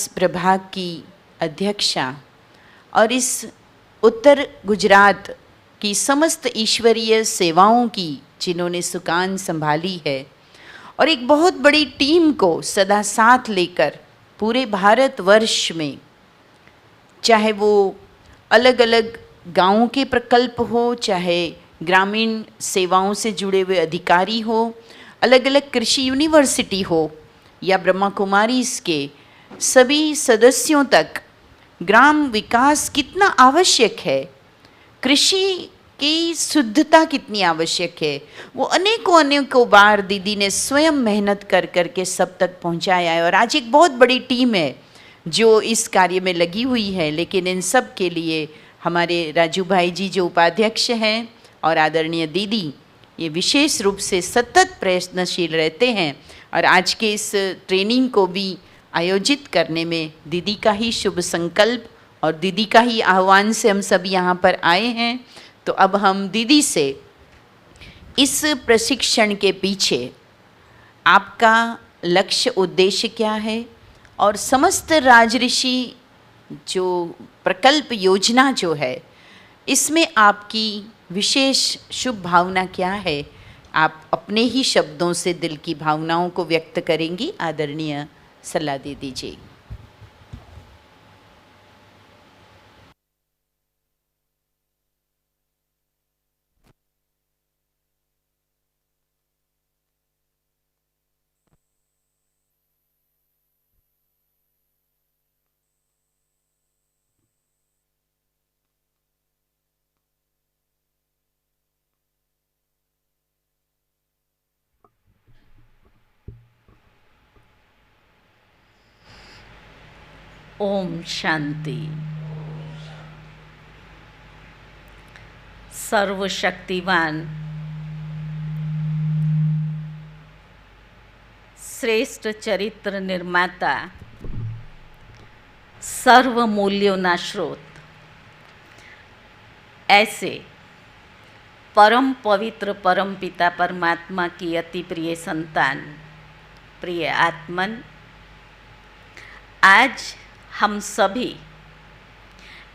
विकास प्रभाग की अध्यक्षा और इस उत्तर गुजरात की समस्त ईश्वरीय सेवाओं की जिन्होंने सुकान संभाली है और एक बहुत बड़ी टीम को सदा साथ लेकर पूरे भारतवर्ष में, चाहे वो अलग अलग गांवों के प्रकल्प हो, चाहे ग्रामीण सेवाओं से जुड़े हुए अधिकारी हो, अलग अलग कृषि यूनिवर्सिटी हो या ब्रह्मा कुमारीज़ के सभी सदस्यों तक ग्राम विकास कितना आवश्यक है, कृषि की शुद्धता कितनी आवश्यक है, वो अनेकों अनेकों बार दीदी ने स्वयं मेहनत कर कर के सब तक पहुंचाया है। और आज एक बहुत बड़ी टीम है जो इस कार्य में लगी हुई है, लेकिन इन सब के लिए हमारे राजू भाई जी जो उपाध्यक्ष हैं और आदरणीय दीदी ये विशेष रूप से सतत प्रयत्नशील रहते हैं। और आज के इस ट्रेनिंग को भी आयोजित करने में दीदी का ही शुभ संकल्प और दीदी का ही आह्वान से हम सब यहाँ पर आए हैं। तो अब हम दीदी से इस प्रशिक्षण के पीछे आपका लक्ष्य उद्देश्य क्या है और समस्त राजऋषि जो प्रकल्प योजना जो है इसमें आपकी विशेष शुभ भावना क्या है, आप अपने ही शब्दों से दिल की भावनाओं को व्यक्त करेंगी। आदरणीय सलाह दे दीजिए। ओम शांति। सर्वशक्तिवान श्रेष्ठ चरित्र निर्माता, सर्व मूल्यों ना स्रोत, ऐसे परम पवित्र परम पिता परमात्मा की अति प्रिय संतान, प्रिय आत्मन, आज हम सभी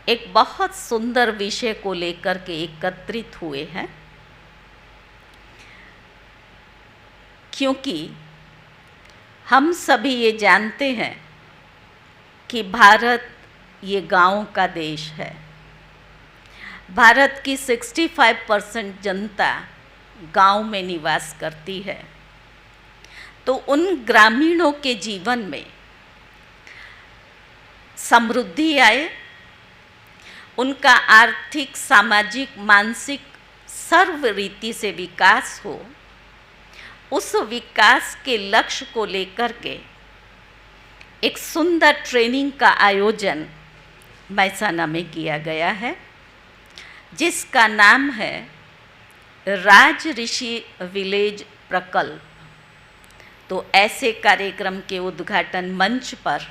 एक बहुत सुंदर विषय को लेकर के एकत्रित हुए हैं, क्योंकि हम सभी ये जानते हैं कि भारत ये गांवों का देश है। भारत की 65% जनता गांव में निवास करती है। तो उन ग्रामीणों के जीवन में समृद्धि आए, उनका आर्थिक, सामाजिक, मानसिक सर्व रीति से विकास हो, उस विकास के लक्ष्य को लेकर के एक सुंदर ट्रेनिंग का आयोजन मैसाना में किया गया है, जिसका नाम है राजऋषि विलेज प्रकल्प। तो ऐसे कार्यक्रम के उद्घाटन मंच पर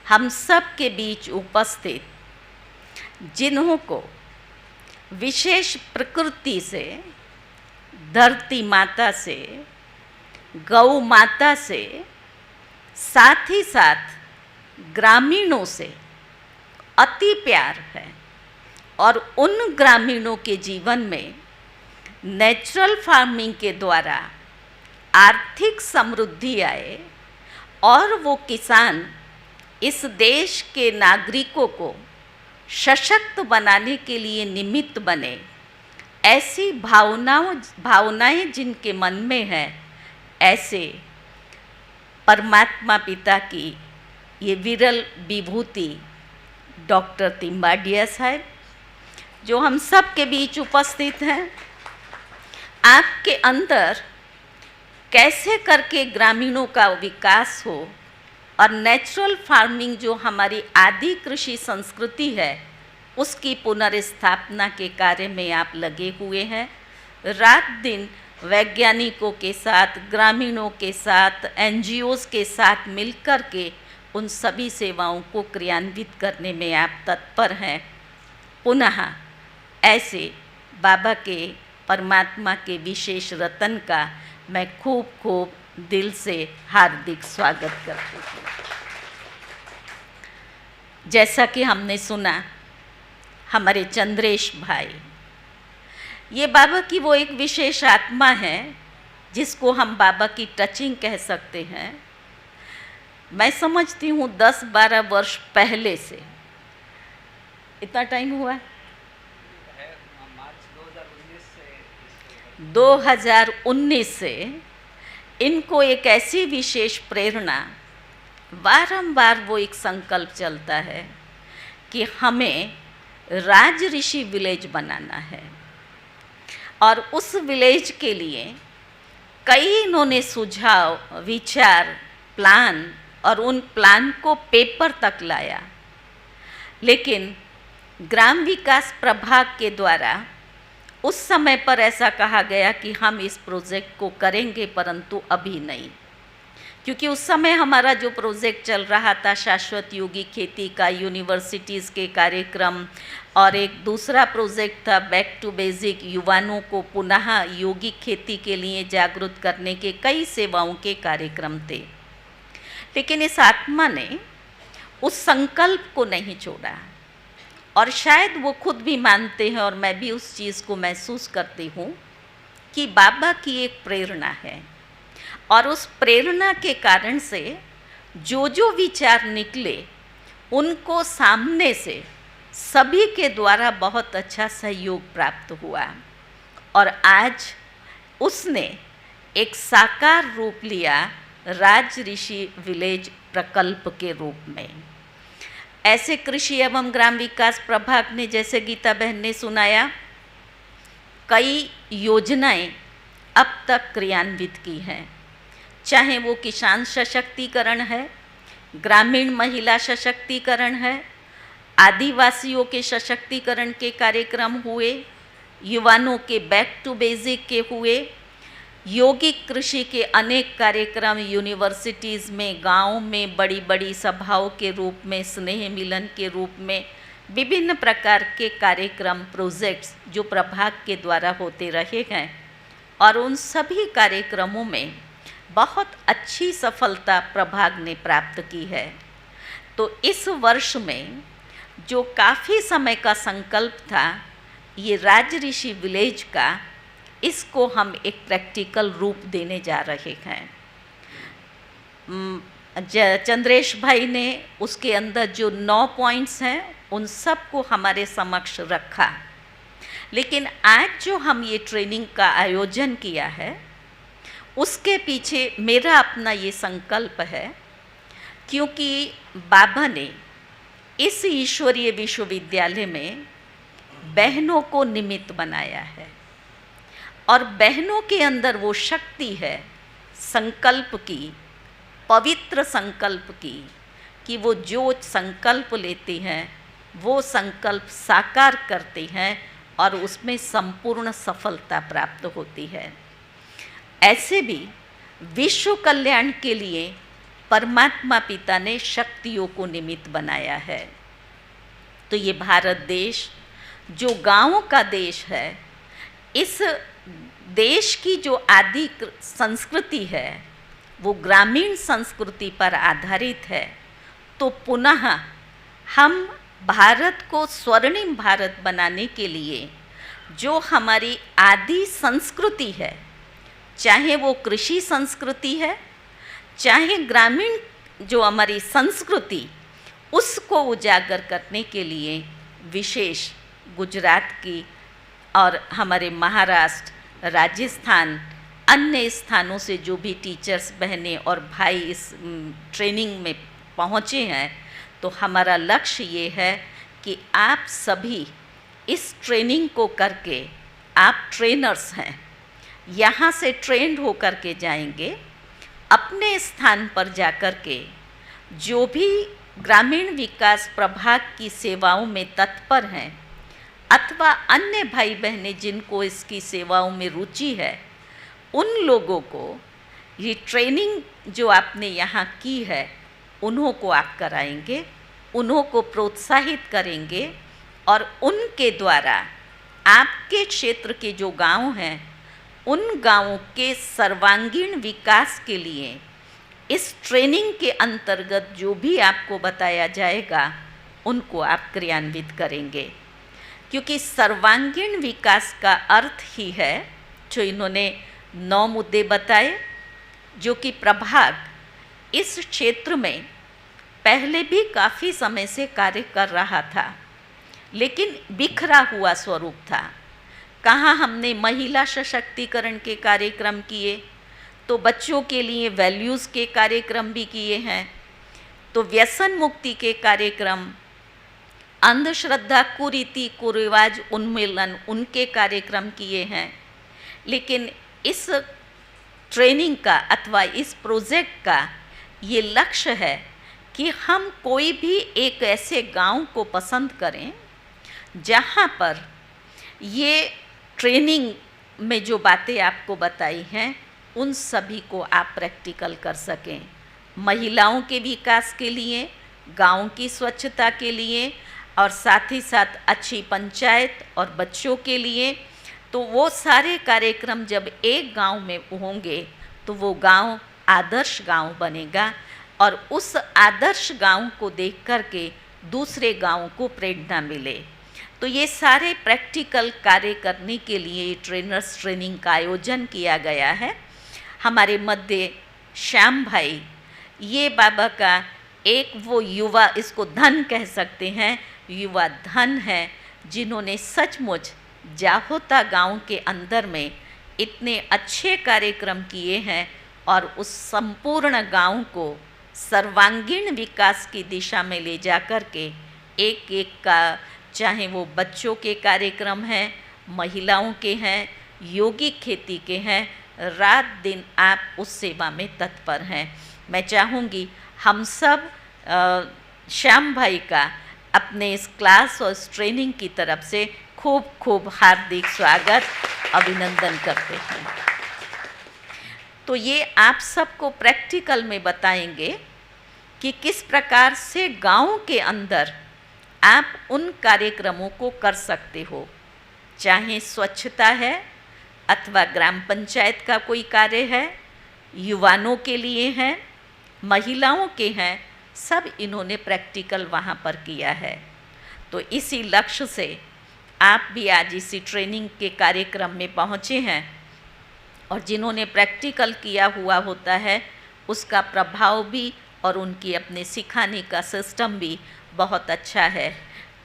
हम सब के बीच उपस्थित जिन्हों को विशेष प्रकृति से, धरती माता से, गौ माता से, साथ ही साथ ग्रामीणों से अति प्यार है और उन ग्रामीणों के जीवन में नेचुरल फार्मिंग के द्वारा आर्थिक समृद्धि आए और वो किसान इस देश के नागरिकों को सशक्त बनाने के लिए निमित्त बने, ऐसी भावनाएं जिनके मन में है, ऐसे परमात्मा पिता की ये विरल विभूति डॉक्टर तिम्बाडिया साहब, जो हम सब के बीच उपस्थित हैं, आपके अंदर कैसे करके ग्रामीणों का विकास हो और नेचुरल फार्मिंग जो हमारी आदि कृषि संस्कृति है उसकी पुनर्स्थापना के कार्य में आप लगे हुए हैं। रात दिन वैज्ञानिकों के साथ, ग्रामीणों के साथ, एनजीओज़ के साथ मिलकर के उन सभी सेवाओं को क्रियान्वित करने में आप तत्पर हैं। पुनः ऐसे बाबा के, परमात्मा के विशेष रतन का मैं खूब खूब दिल से हार्दिक स्वागत करती हूँ। जैसा कि हमने सुना हमारे चंद्रेश भाई, ये बाबा की वो एक विशेष आत्मा है जिसको हम बाबा की टचिंग कह सकते हैं। मैं समझती हूँ 10-12 वर्ष पहले से, इतना टाइम हुआ है, 2019 से इनको एक ऐसी विशेष प्रेरणा, बारंबार वो एक संकल्प चलता है कि हमें राज ऋषि विलेज बनाना है। और उस विलेज के लिए कई इन्होंने सुझाव, विचार, प्लान और उन प्लान को पेपर तक लाया। लेकिन ग्राम विकास प्रभाग के द्वारा उस समय पर ऐसा कहा गया कि हम इस प्रोजेक्ट को करेंगे, परंतु अभी नहीं, क्योंकि उस समय हमारा जो प्रोजेक्ट चल रहा था शाश्वत योगी खेती का, यूनिवर्सिटीज़ के कार्यक्रम, और एक दूसरा प्रोजेक्ट था बैक टू बेसिक, युवाओं को पुनः योगिक खेती के लिए जागरूक करने के कई सेवाओं के कार्यक्रम थे। लेकिन इस आत्मा ने उस संकल्प को नहीं छोड़ा, और शायद वो खुद भी मानते हैं और मैं भी उस चीज़ को महसूस करती हूँ कि बाबा की एक प्रेरणा है, और उस प्रेरणा के कारण से जो जो विचार निकले उनको सामने से सभी के द्वारा बहुत अच्छा सहयोग प्राप्त हुआ, और आज उसने एक साकार रूप लिया राज ऋषि विलेज प्रकल्प के रूप में। ऐसे कृषि एवं ग्राम विकास प्रभाग ने, जैसे गीता बहन ने सुनाया, कई योजनाएं अब तक क्रियान्वित की हैं, चाहे वो किसान सशक्तिकरण है, ग्रामीण महिला सशक्तिकरण है, आदिवासियों के सशक्तिकरण के कार्यक्रम हुए, युवाओं के बैक टू बेसिक के हुए, यौगिक कृषि के अनेक कार्यक्रम यूनिवर्सिटीज़ में, गाँव में बड़ी बड़ी सभाओं के रूप में, स्नेह मिलन के रूप में विभिन्न प्रकार के कार्यक्रम, प्रोजेक्ट्स जो प्रभाग के द्वारा होते रहे हैं, और उन सभी कार्यक्रमों में बहुत अच्छी सफलता प्रभाग ने प्राप्त की है। तो इस वर्ष में जो काफ़ी समय का संकल्प था ये राज ऋषि विलेज का, इसको हम एक प्रैक्टिकल रूप देने जा रहे हैं। चंद्रेश भाई ने उसके अंदर जो 9 पॉइंट्स हैं उन सब को हमारे समक्ष रखा। लेकिन आज जो हम ये ट्रेनिंग का आयोजन किया है उसके पीछे मेरा अपना ये संकल्प है, क्योंकि बाबा ने इस ईश्वरीय विश्वविद्यालय में बहनों को निमित्त बनाया है, और बहनों के अंदर वो शक्ति है संकल्प की, पवित्र संकल्प की, कि वो जो संकल्प लेती हैं वो संकल्प साकार करती हैं और उसमें संपूर्ण सफलता प्राप्त होती है। ऐसे भी विश्व कल्याण के लिए परमात्मा पिता ने शक्तियों को निमित्त बनाया है। तो ये भारत देश जो गांवों का देश है, इस देश की जो आदि संस्कृति है वो ग्रामीण संस्कृति पर आधारित है। तो पुनः हम भारत को स्वर्णिम भारत बनाने के लिए जो हमारी आदि संस्कृति है, चाहे वो कृषि संस्कृति है, चाहे ग्रामीण जो हमारी संस्कृति, उसको उजागर करने के लिए विशेष गुजरात की और हमारे महाराष्ट्र, राजस्थान, अन्य स्थानों से जो भी टीचर्स बहनें और भाई इस ट्रेनिंग में पहुँचे हैं, तो हमारा लक्ष्य ये है कि आप सभी इस ट्रेनिंग को करके, आप ट्रेनर्स हैं, यहाँ से ट्रेंड होकर के जाएंगे, अपने स्थान पर जाकर के जो भी ग्रामीण विकास प्रभाग की सेवाओं में तत्पर हैं अथवा अन्य भाई बहनें जिनको इसकी सेवाओं में रुचि है, उन लोगों को ये ट्रेनिंग जो आपने यहाँ की है उन्हों को आप कराएंगे, उन्हों को प्रोत्साहित करेंगे, और उनके द्वारा आपके क्षेत्र के जो गांव हैं उन गांवों के सर्वांगीण विकास के लिए इस ट्रेनिंग के अंतर्गत जो भी आपको बताया जाएगा उनको आप क्रियान्वित करेंगे, क्योंकि सर्वांगीण विकास का अर्थ ही है जो इन्होंने 9 मुद्दे बताए, जो कि प्रभाग इस क्षेत्र में पहले भी काफ़ी समय से कार्य कर रहा था, लेकिन बिखरा हुआ स्वरूप था। कहाँ हमने महिला सशक्तिकरण के कार्यक्रम किए, तो बच्चों के लिए वैल्यूज़ के कार्यक्रम भी किए हैं, तो व्यसन मुक्ति के कार्यक्रम, अंधश्रद्धा, कुरीति, कुरिवाज उन्मूलन, उनके कार्यक्रम किए हैं। लेकिन इस ट्रेनिंग का अथवा इस प्रोजेक्ट का ये लक्ष्य है कि हम कोई भी एक ऐसे गांव को पसंद करें जहां पर ये ट्रेनिंग में जो बातें आपको बताई हैं उन सभी को आप प्रैक्टिकल कर सकें। महिलाओं के विकास के लिए, गांव की स्वच्छता के लिए और साथ ही साथ अच्छी पंचायत और बच्चों के लिए। तो वो सारे कार्यक्रम जब एक गांव में होंगे तो वो गांव आदर्श गांव बनेगा और उस आदर्श गांव को देख कर के दूसरे गांव को प्रेरणा मिले। तो ये सारे प्रैक्टिकल कार्य करने के लिए ट्रेनर्स ट्रेनिंग का आयोजन किया गया है। हमारे मध्य श्याम भाई, ये बाबा का एक वो युवा, इसको धन कह सकते हैं, युवा धन है, जिन्होंने सचमुच जाहोता गांव के अंदर में इतने अच्छे कार्यक्रम किए हैं और उस संपूर्ण गांव को सर्वांगीण विकास की दिशा में ले जा कर के एक एक का, चाहे वो बच्चों के कार्यक्रम हैं, महिलाओं के हैं, योगिक खेती के हैं, रात दिन आप उस सेवा में तत्पर हैं। मैं चाहूँगी हम सब श्याम भाई का अपने इस क्लास और इस ट्रेनिंग की तरफ से खूब खूब हार्दिक स्वागत, अभिनंदन करते हैं। तो ये आप सबको प्रैक्टिकल में बताएंगे कि किस प्रकार से गांव के अंदर आप उन कार्यक्रमों को कर सकते हो, चाहे स्वच्छता है अथवा ग्राम पंचायत का कोई कार्य है, युवाओं के लिए हैं, महिलाओं के हैं, सब इन्होंने प्रैक्टिकल वहाँ पर किया है। तो इसी लक्ष्य से आप भी आज इसी ट्रेनिंग के कार्यक्रम में पहुँचे हैं और जिन्होंने प्रैक्टिकल किया हुआ होता है उसका प्रभाव भी और उनकी अपने सिखाने का सिस्टम भी बहुत अच्छा है।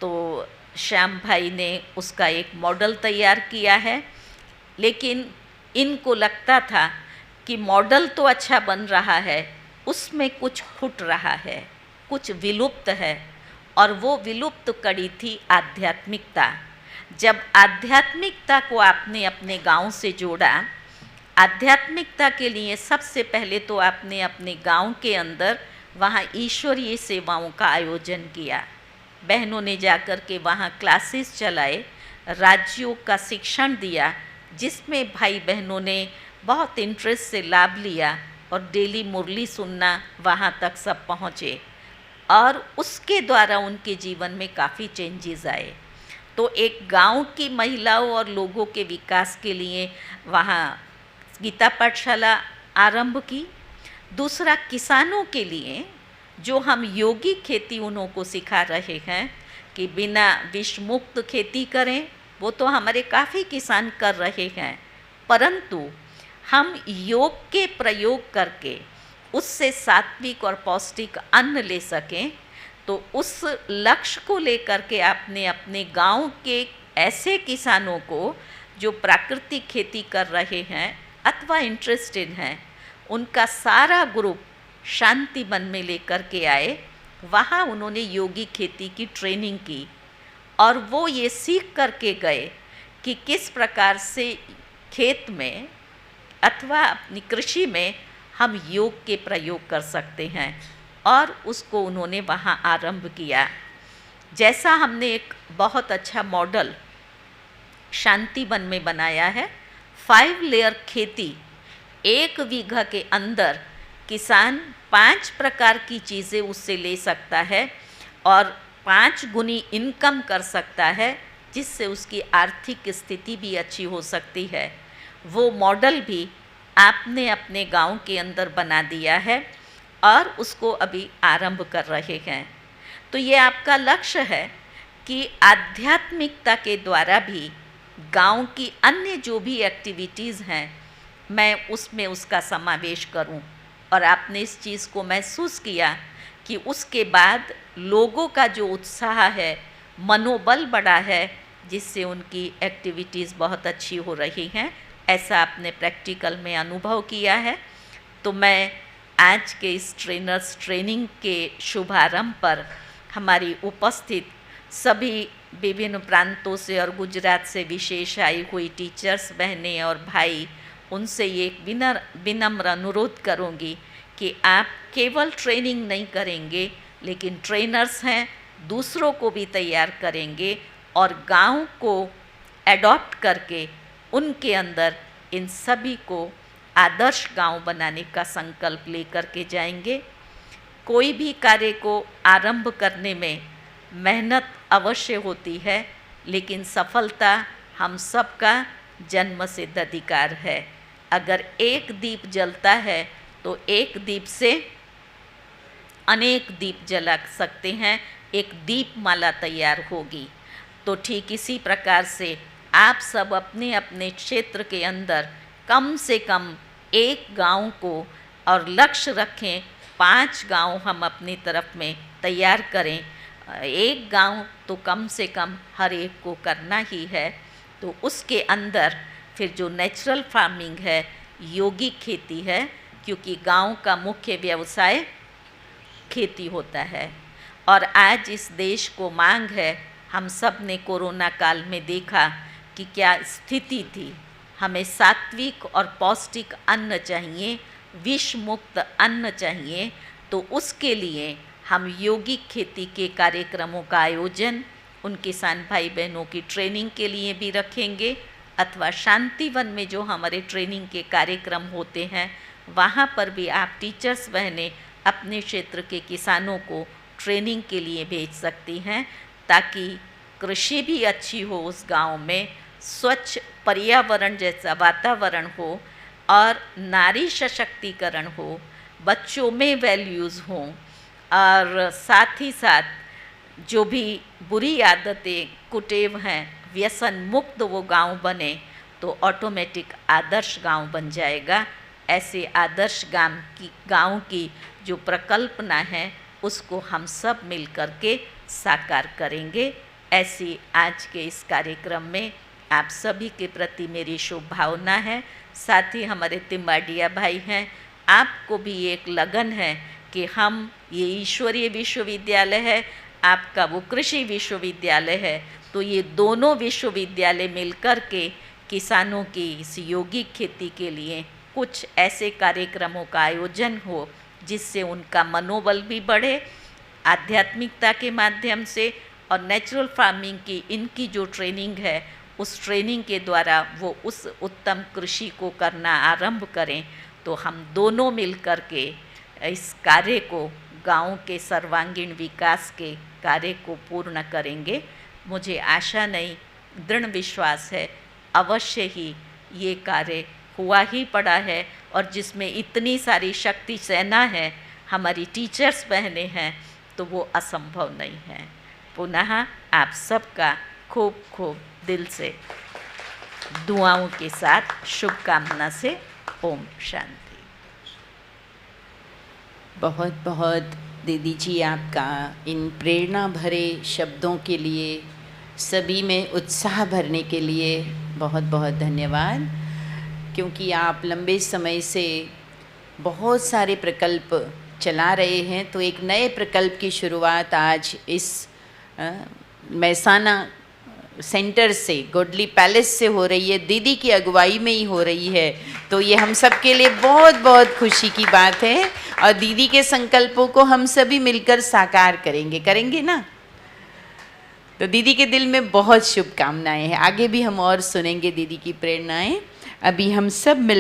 तो श्याम भाई ने उसका एक मॉडल तैयार किया है, लेकिन इनको लगता था कि मॉडल तो अच्छा बन रहा है, उसमें कुछ खुट रहा है, कुछ विलुप्त है, और वो विलुप्त कड़ी थी आध्यात्मिकता। जब आध्यात्मिकता को आपने अपने गांव से जोड़ा, आध्यात्मिकता के लिए सबसे पहले तो आपने अपने गांव के अंदर वहाँ ईश्वरीय सेवाओं का आयोजन किया। बहनों ने जाकर के वहाँ क्लासेस चलाए, राज्यों का शिक्षण दिया, जिसमें भाई बहनों ने बहुत इंटरेस्ट से लाभ लिया और डेली मुरली सुनना वहाँ तक सब पहुँचे और उसके द्वारा उनके जीवन में काफ़ी चेंजेस आए। तो एक गांव की महिलाओं और लोगों के विकास के लिए वहाँ गीता पाठशाला आरंभ की। दूसरा, किसानों के लिए जो हम योगी खेती उनको सिखा रहे हैं कि बिना विष मुक्त खेती करें, वो तो हमारे काफ़ी किसान कर रहे हैं, परंतु हम योग के प्रयोग करके उससे सात्विक और पौष्टिक अन्न ले सकें। तो उस लक्ष्य को लेकर के आपने अपने गांव के ऐसे किसानों को जो प्राकृतिक खेती कर रहे हैं अथवा इंटरेस्टेड हैं, उनका सारा ग्रुप शांति वन में लेकर के आए। वहाँ उन्होंने योगी खेती की ट्रेनिंग की और वो ये सीख करके गए कि किस प्रकार से खेत में अथवा अपनी कृषि में हम योग के प्रयोग कर सकते हैं, और उसको उन्होंने वहाँ आरंभ किया। जैसा हमने एक बहुत अच्छा मॉडल शांति वन में बनाया है, 5 लेयर खेती, 1 बीघा के अंदर किसान 5 प्रकार की चीज़ें उससे ले सकता है और 5 गुनी इनकम कर सकता है, जिससे उसकी आर्थिक स्थिति भी अच्छी हो सकती है। वो मॉडल भी आपने अपने गांव के अंदर बना दिया है और उसको अभी आरंभ कर रहे हैं। तो ये आपका लक्ष्य है कि आध्यात्मिकता के द्वारा भी गांव की अन्य जो भी एक्टिविटीज़ हैं मैं उसमें उसका समावेश करूं। और आपने इस चीज़ को महसूस किया कि उसके बाद लोगों का जो उत्साह है, मनोबल बढ़ा है, जिससे उनकी एक्टिविटीज़ बहुत अच्छी हो रही हैं, ऐसा आपने प्रैक्टिकल में अनुभव किया है। तो मैं आज के इस ट्रेनर्स ट्रेनिंग के शुभारंभ पर हमारी उपस्थित सभी विभिन्न प्रांतों से और गुजरात से विशेष आई हुई टीचर्स बहनें और भाई, उनसे ये एक विनम्र अनुरोध करूँगी कि आप केवल ट्रेनिंग नहीं करेंगे, लेकिन ट्रेनर्स हैं, दूसरों को भी तैयार करेंगे और गांव को एडॉप्ट करके उनके अंदर इन सभी को आदर्श गांव बनाने का संकल्प लेकर के जाएंगे। कोई भी कार्य को आरंभ करने में मेहनत अवश्य होती है, लेकिन सफलता हम सबका जन्मसिद्ध अधिकार है। अगर एक दीप जलता है तो एक दीप से अनेक दीप जला सकते हैं, एक दीपमाला तैयार होगी। तो ठीक इसी प्रकार से आप सब अपने अपने क्षेत्र के अंदर कम से कम एक गांव को और लक्ष्य रखें, 5 गांव हम अपनी तरफ में तैयार करें। एक गांव तो कम से कम हर एक को करना ही है। तो उसके अंदर फिर जो नेचुरल फार्मिंग है, योगिक खेती है, क्योंकि गांव का मुख्य व्यवसाय खेती होता है। और आज इस देश को मांग है, हम सब ने कोरोना काल में देखा कि क्या स्थिति थी। हमें सात्विक और पौष्टिक अन्न चाहिए, विष मुक्त अन्न चाहिए। तो उसके लिए हम योगिक खेती के कार्यक्रमों का आयोजन उन किसान भाई बहनों की ट्रेनिंग के लिए भी रखेंगे, अथवा शांतिवन में जो हमारे ट्रेनिंग के कार्यक्रम होते हैं वहाँ पर भी आप टीचर्स बहनें अपने क्षेत्र के किसानों को ट्रेनिंग के लिए भेज सकती हैं, ताकि कृषि भी अच्छी हो उस गांव में, स्वच्छ पर्यावरण जैसा वातावरण हो और नारी सशक्तिकरण हो, बच्चों में वैल्यूज़ हों, और साथ ही साथ जो भी बुरी आदतें कुटेव हैं व्यसन मुक्त वो गांव बने, तो ऑटोमेटिक आदर्श गांव बन जाएगा। ऐसे आदर्श गांव की जो प्रकल्पना है उसको हम सब मिल कर के साकार करेंगे। ऐसी आज के इस कार्यक्रम में आप सभी के प्रति मेरी शुभभावना है। साथ ही हमारे तिम्बाडिया भाई हैं, आपको भी एक लगन है कि हम, ये ईश्वरीय विश्वविद्यालय है, आपका वो कृषि विश्वविद्यालय है, तो ये दोनों विश्वविद्यालय मिलकर के किसानों की इस योगिक खेती के लिए कुछ ऐसे कार्यक्रमों का आयोजन हो जिससे उनका मनोबल भी बढ़े आध्यात्मिकता के माध्यम से, और नेचुरल फार्मिंग की इनकी जो ट्रेनिंग है उस ट्रेनिंग के द्वारा वो उस उत्तम कृषि को करना आरंभ करें। तो हम दोनों मिलकर के इस कार्य को, गांव के सर्वांगीण विकास के कार्य को पूर्ण करेंगे। मुझे आशा नहीं, दृढ़ विश्वास है, अवश्य ही ये कार्य हुआ ही पड़ा है, और जिसमें इतनी सारी शक्ति सेना है, हमारी टीचर्स बहनें हैं, तो वो असंभव नहीं है। पुनः आप सबका खूब खूब दिल से दुआओं के साथ शुभकामना से ओम शांति। बहुत बहुत दीदी जी आपका इन प्रेरणा भरे शब्दों के लिए, सभी में उत्साह भरने के लिए बहुत बहुत धन्यवाद। क्योंकि आप लंबे समय से बहुत सारे प्रकल्प चला रहे हैं, तो एक नए प्रकल्प की शुरुआत आज इस मैसाना सेंटर से, गोडली पैलेस से हो रही है, दीदी की अगुवाई में ही हो रही है। तो ये हम सब के लिए बहुत बहुत खुशी की बात है, और दीदी के संकल्पों को हम सभी मिलकर साकार करेंगे ना। तो दीदी के दिल में बहुत शुभकामनाएं हैं, आगे भी हम और सुनेंगे दीदी की प्रेरणाएं। अभी हम सब मिल